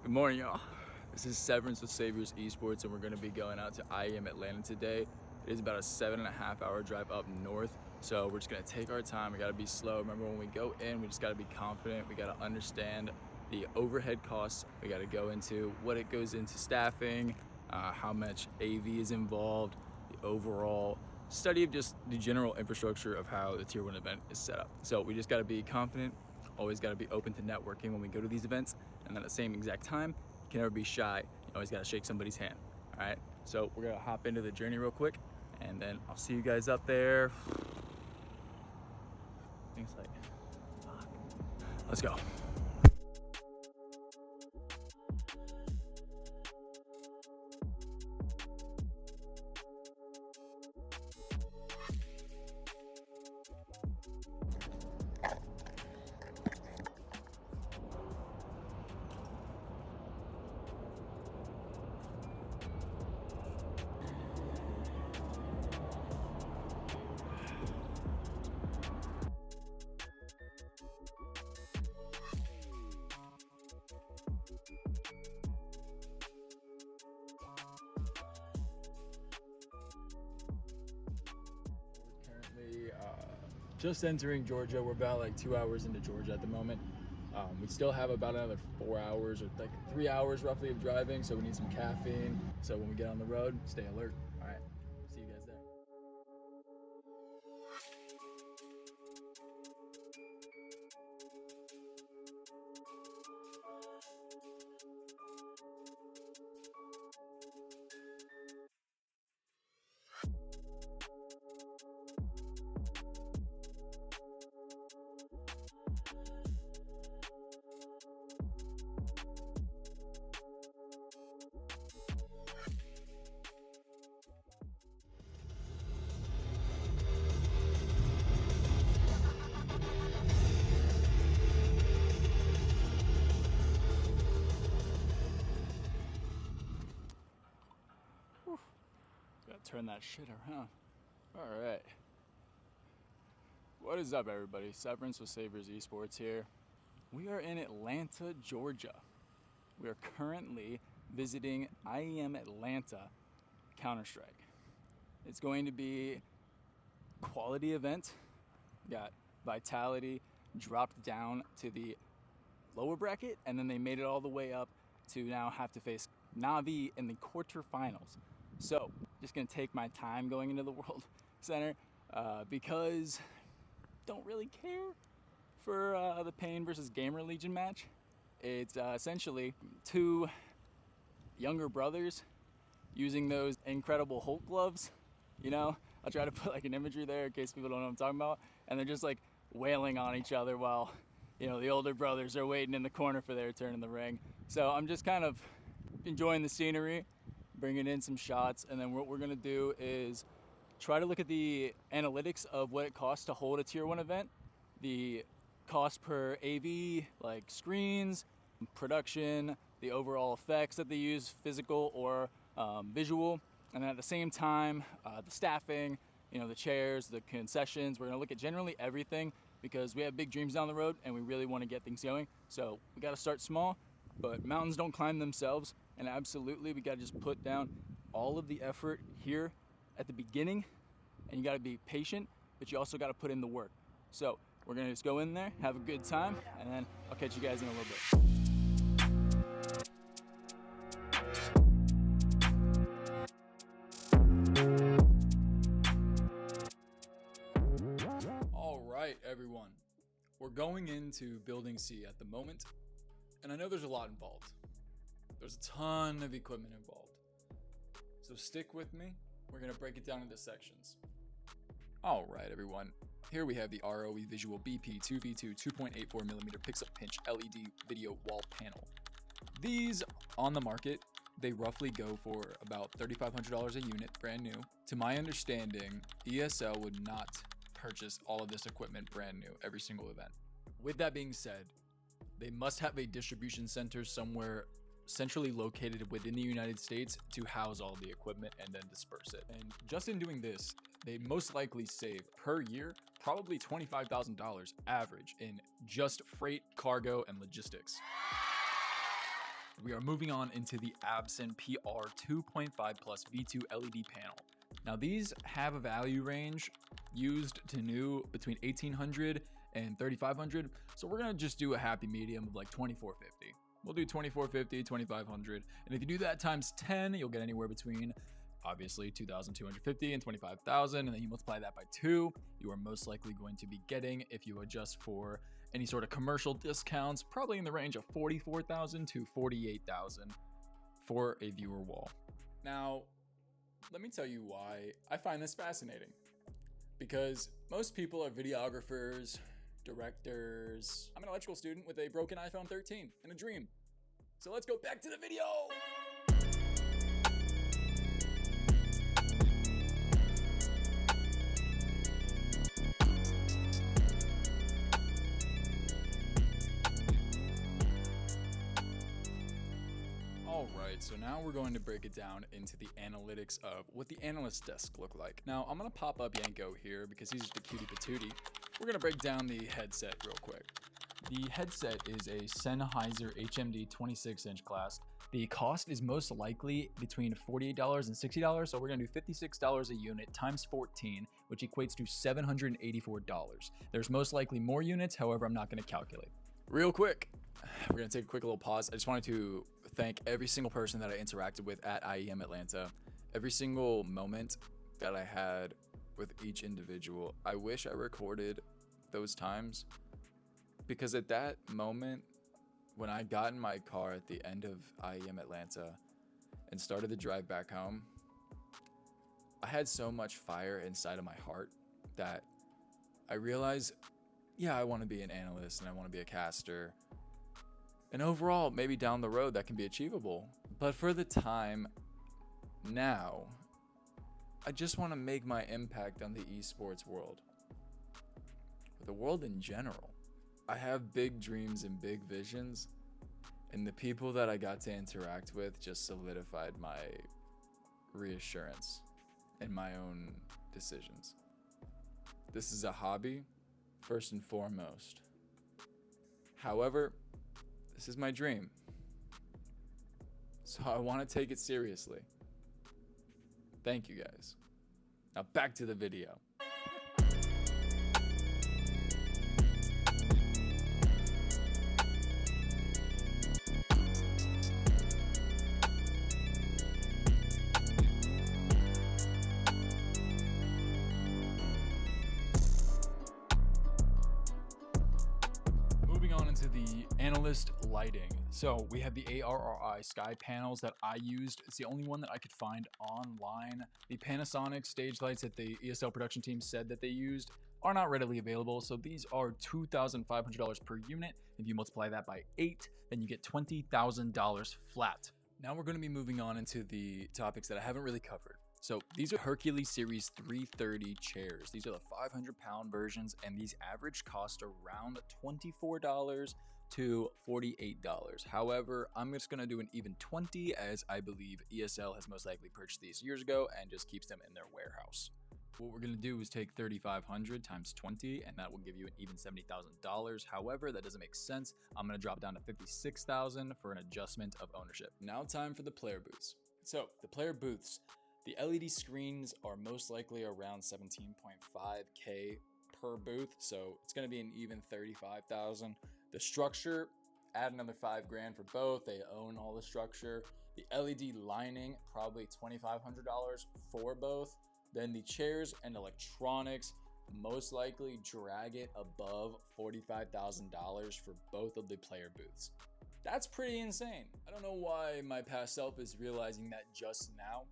Good morning, y'all. This is Severance with Saviors Esports, and we're going to be going out to IEM Atlanta today. It is about a 7.5 hour drive up north, so we're just going to take our time. We got to be slow. Remember, when we go in, we just got to be confident. We got to understand the overhead costs. We got to go into what it goes into staffing, how much AV is involved, the overall study of just the general infrastructure of how the Tier 1 event is set up. So we just got to be confident. Always got to be open to networking when we go to these events, and then at the same exact time, you can never be shy. You always got to shake somebody's hand. All right, so we're gonna hop into the journey real quick, and then I'll see you guys up there. Things like, fuck. Let's go. Currently just entering Georgia. We're about like 2 hours into Georgia at the moment. We still have about another 4 hours or like 3 hours roughly of driving, so we need some caffeine. So when we get on the road, stay alert. All right, see you guys there. Gotta turn that shit around. All right. What is up, everybody? Severance with Saviors Esports here. We are in Atlanta, Georgia. We are currently visiting IEM Atlanta Counter-Strike. It's going to be a quality event. We got Vitality dropped down to the lower bracket, and then they made it all the way up to now have to face Na'Vi in the quarterfinals. So, just gonna take my time going into the World Center because don't really care for the Pain versus Gamer Legion match. It's essentially two younger brothers using those incredible Hulk gloves. You know, I'll try to put like an imagery there in case people don't know what I'm talking about. And they're just like wailing on each other while, you know, the older brothers are waiting in the corner for their turn in the ring. So I'm just kind of enjoying the scenery, bringing in some shots, and then what we're gonna do is try to look at the analytics of what it costs to hold a Tier 1 event, the cost per AV, like screens, production, the overall effects that they use, physical or visual, and then at the same time, the staffing, you know, the chairs, the concessions. We're gonna look at generally everything because we have big dreams down the road and we really wanna get things going. So we gotta start small, but mountains don't climb themselves, and absolutely we gotta just put down all of the effort here at the beginning, and you gotta be patient, but you also gotta put in the work. So we're gonna just go in there, have a good time, and then I'll catch you guys in a little bit. All right, everyone. We're going into Building C at the moment, and I know there's a lot involved. There's a ton of equipment involved. So stick with me. We're gonna break it down into sections. All right, everyone. Here we have the ROE Visual BP 2v2 2.84mm pixel pinch LED video wall panel. These on the market, they roughly go for about $3,500 a unit, brand new. To my understanding, ESL would not purchase all of this equipment brand new every single event. With that being said, they must have a distribution center somewhere centrally located within the United States to house all the equipment and then disperse it. And just in doing this, they most likely save per year probably $25,000 average in just freight, cargo, and logistics. we are moving on into the Absen PR 2.5 Plus V2 LED panel. Now these have a value range used to new between $1,800 and $3,500. So we're gonna just do a happy medium of like $2,450. We'll do $2,450, $2,500. And if you do that times 10, you'll get anywhere between obviously $2,250 and $25,000. And then you multiply that by 2, you are most likely going to be getting, if you adjust for any sort of commercial discounts, probably in the range of $44,000 to $48,000 for a viewer wall. Now, let me tell you why I find this fascinating. Because most people are videographers, directors. I'm an electrical student with a broken iPhone 13 and a dream. So let's go back to the video. Alright, so now we're going to break it down into the analytics of what the analyst desk look like. Now, I'm going to pop up Yanko here because he's just a cutie patootie. We're going to break down the headset real quick. The headset is a Sennheiser HMD 26-inch class. The cost is most likely between $48 and $60, so we're going to do $56 a unit times 14, which equates to $784. There's most likely more units, however, I'm not going to calculate. Real quick, we're going to take a quick little pause. I just wanted to thank every single person that I interacted with at IEM Atlanta. Every single moment that I had with each individual. I wish I recorded those times, because at that moment, when I got in my car at the end of IEM Atlanta and started the drive back home, I had so much fire inside of my heart that I realized, yeah, I want to be an analyst and I want to be a caster. And overall, maybe down the road that can be achievable. But for the time now, I just want to make my impact on the esports world, or the world in general. I have big dreams and big visions, and the people that I got to interact with just solidified my reassurance in my own decisions. This is a hobby, first and foremost. However, this is my dream, so I want to take it seriously. Thank you guys. Now back to the video. Moving on into the analyst lighting. So we have the ARRI Sky panels that I used. It's the only one that I could find online. The Panasonic stage lights that the ESL production team said that they used are not readily available. So these are $2,500 per unit. If you multiply that by 8, then you get $20,000 flat. Now we're going to be moving on into the topics that I haven't really covered. So these are Hercules Series 330 chairs. These are the 500-pound versions, and these average cost around $24 to $48. However, I'm just going to do an even 20, as I believe ESL has most likely purchased these years ago and just keeps them in their warehouse. What we're going to do is take 3,500 times 20, and that will give you an even $70,000. However, that doesn't make sense. I'm going to drop down to $56,000 for an adjustment of ownership. Now time for the player booths. So the player booths, the LED screens are most likely around 17.5K per booth, so it's going to be an even $35,000. The structure, add another $5,000 for both. They own all the structure. The LED lining, probably $2,500 for both. Then the chairs and electronics, most likely drag it above $45,000 for both of the player booths. That's pretty insane. I don't know why my past self is realizing that just now.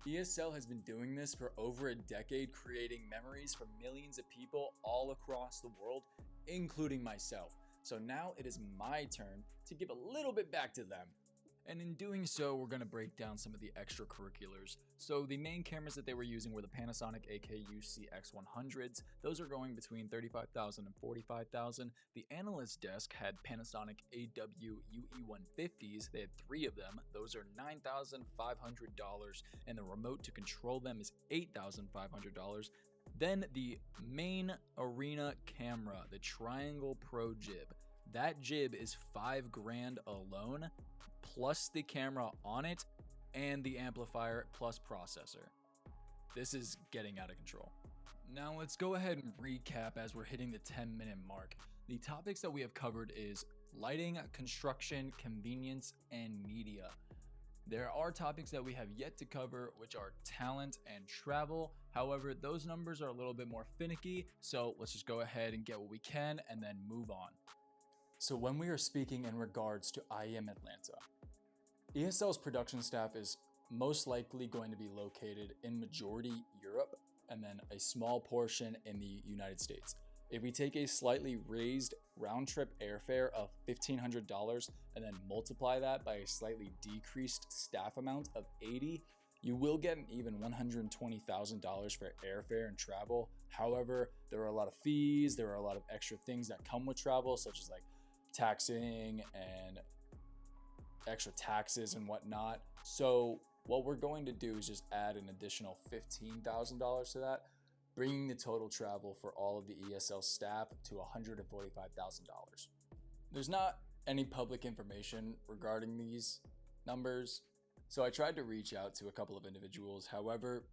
ESL has been doing this for over a decade, creating memories for millions of people all across the world, including myself. So now it is my turn to give a little bit back to them. And in doing so, we're going to break down some of the extracurriculars. So the main cameras that they were using were the Panasonic AKU CX100s. Those are going between $35,000 and $45,000. The analyst desk had Panasonic AW UE150s. They had 3 of them. Those are $9,500, and the remote to control them is $8,500. Then the main arena camera, the Triangle Pro Jib. That jib is $5,000 alone, plus the camera on it and the amplifier plus processor. This is getting out of control. Now let's go ahead and recap as we're hitting the 10-minute mark. The topics that we have covered is lighting, construction, convenience, and media. There are topics that we have yet to cover, which are talent and travel. However, those numbers are a little bit more finicky, so let's just go ahead and get what we can and then move on. So when we are speaking in regards to IEM Atlanta, ESL's production staff is most likely going to be located in majority Europe and then a small portion in the United States. If we take a slightly raised round trip airfare of $1,500 and then multiply that by a slightly decreased staff amount of 80, you will get an even $120,000 for airfare and travel. However, there are a lot of fees, there are a lot of extra things that come with travel, such as like taxing and extra taxes and whatnot. So what we're going to do is just add an additional $15,000 to that, bringing the total travel for all of the ESL staff to $145,000. There's not any public information regarding these numbers, so I tried to reach out to a couple of individuals. However,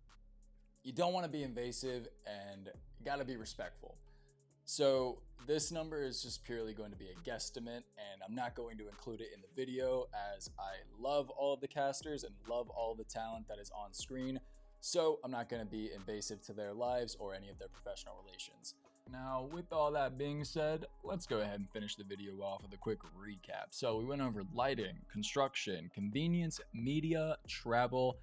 you don't want to be invasive and you got to be respectful. So this number is just purely going to be a guesstimate, and I'm not going to include it in the video as I love all of the casters and love all the talent that is on screen. So I'm not going to be invasive to their lives or any of their professional relations. Now, with all that being said, let's go ahead and finish the video off with a quick recap. So we went over lighting, construction, convenience, media, travel,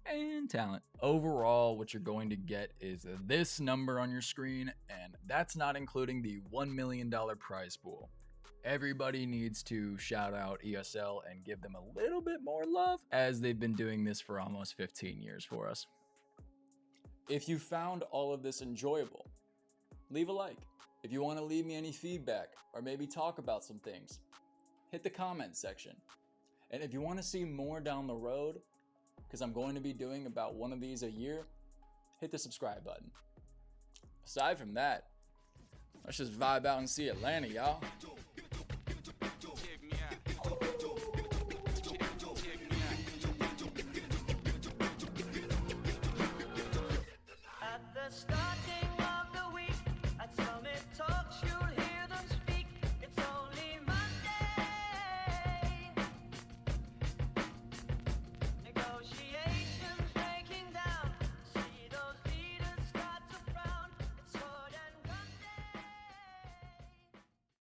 and talent. Overall, what you're going to get is this number on your screen, and that's not including the $1 million prize pool. Everybody needs to shout out ESL and give them a little bit more love, as they've been doing this for almost 15 years for us. If you found all of this enjoyable, leave a like. If you want to leave me any feedback or maybe talk about some things, hit the comment section. And if you want to see more down the road, because I'm going to be doing about one of these a year, hit the subscribe button. Aside from that, let's just vibe out and see Atlanta, y'all.